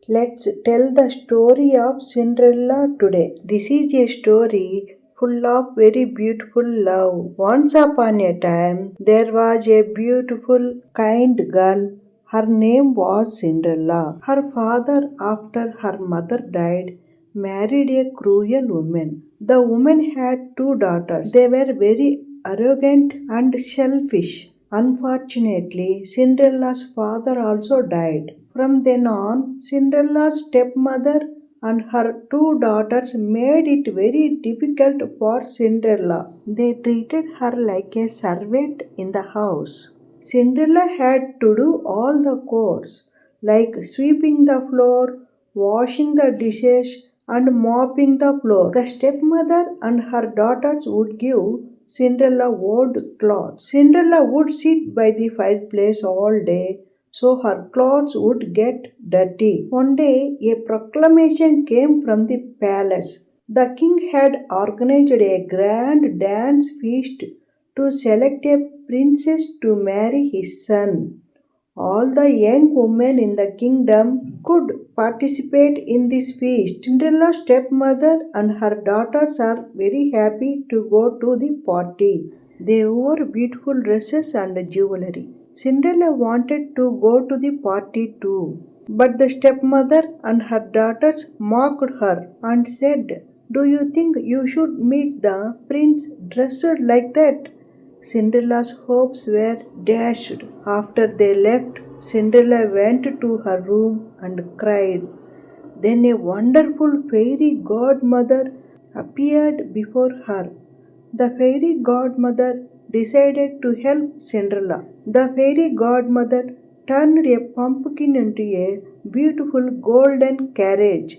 Let's tell the story of Cinderella today. This is a story full of very beautiful love. Once upon a time, there was a beautiful, kind girl. Her name was Cinderella. Her father, after her mother died, married a cruel woman. The woman had two daughters. They were very arrogant and selfish. Unfortunately, Cinderella's father also died. From then on, Cinderella's stepmother and her two daughters made it very difficult for Cinderella. They treated her like a servant in the house. Cinderella had to do all the chores like sweeping the floor, washing the dishes, and mopping the floor. The stepmother and her daughters would give Cinderella old clothes. Cinderella would sit by the fireplace all day so her clothes would get dirty. One day, a proclamation came from the palace. The king had organized a grand dance feast to select a princess to marry his son. All the young women in the kingdom could participate in this feast. Cinderella's stepmother and her daughters are very happy to go to the party. They wore beautiful dresses and jewelry. Cinderella wanted to go to the party too. But the stepmother and her daughters mocked her and said, "Do you think you should meet the prince dressed like that?" Cinderella's hopes were dashed. After they left, Cinderella went to her room and cried. Then a wonderful fairy godmother appeared before her. The fairy godmother decided to help Cinderella. The fairy godmother turned a pumpkin into a beautiful golden carriage.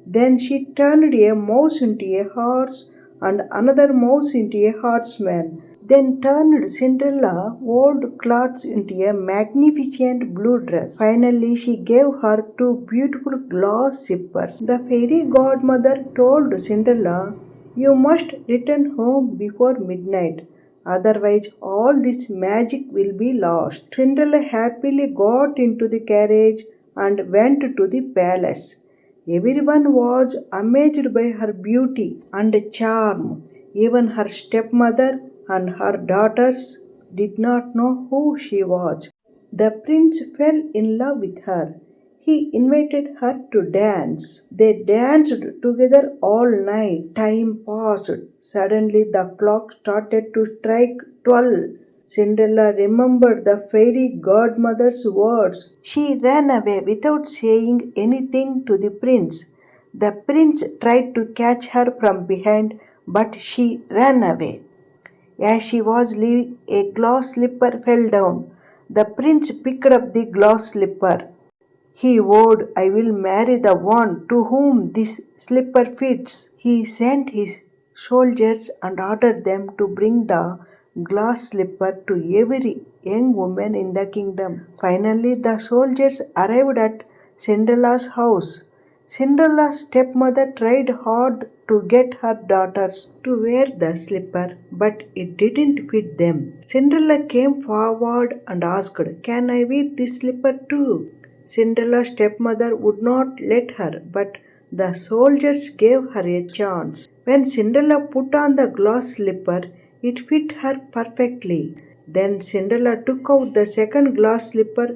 Then she turned a mouse into a horse and another mouse into a horseman. Then turned Cinderella old clothes into a magnificent blue dress. Finally, she gave her two beautiful glass slippers. The fairy godmother told Cinderella, "You must return home before midnight. Otherwise, all this magic will be lost." Cinderella happily got into the carriage and went to the palace. Everyone was amazed by her beauty and charm. Even her stepmother and her daughters did not know who she was. The prince fell in love with her. He invited her to dance. They danced together all night. Time passed. Suddenly the clock started to strike 12. Cinderella remembered the fairy godmother's words. She ran away without saying anything to the prince. The prince tried to catch her from behind, but she ran away. As she was leaving, a glass slipper fell down. The prince picked up the glass slipper. He vowed, "I will marry the one to whom this slipper fits." He sent his soldiers and ordered them to bring the glass slipper to every young woman in the kingdom. Finally, the soldiers arrived at Cinderella's house. Cinderella's stepmother tried hard to get her daughters to wear the slipper, but it didn't fit them. Cinderella came forward and asked, "Can I wear this slipper too?" Cinderella's stepmother would not let her, but the soldiers gave her a chance. When Cinderella put on the glass slipper, it fit her perfectly. Then Cinderella took out the second glass slipper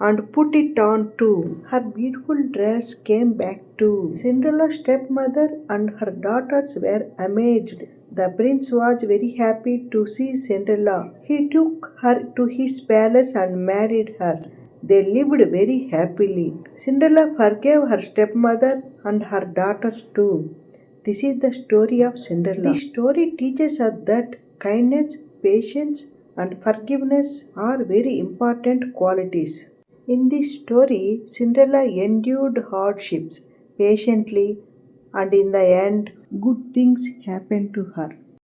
and put it on too. Her beautiful dress came back too. Cinderella's stepmother and her daughters were amazed. The prince was very happy to see Cinderella. He took her to his palace and married her. They lived very happily. Cinderella forgave her stepmother and her daughters too. This is the story of Cinderella. This story teaches us that kindness, patience, and forgiveness are very important qualities. In this story, Cinderella endured hardships patiently, and in the end, good things happened to her.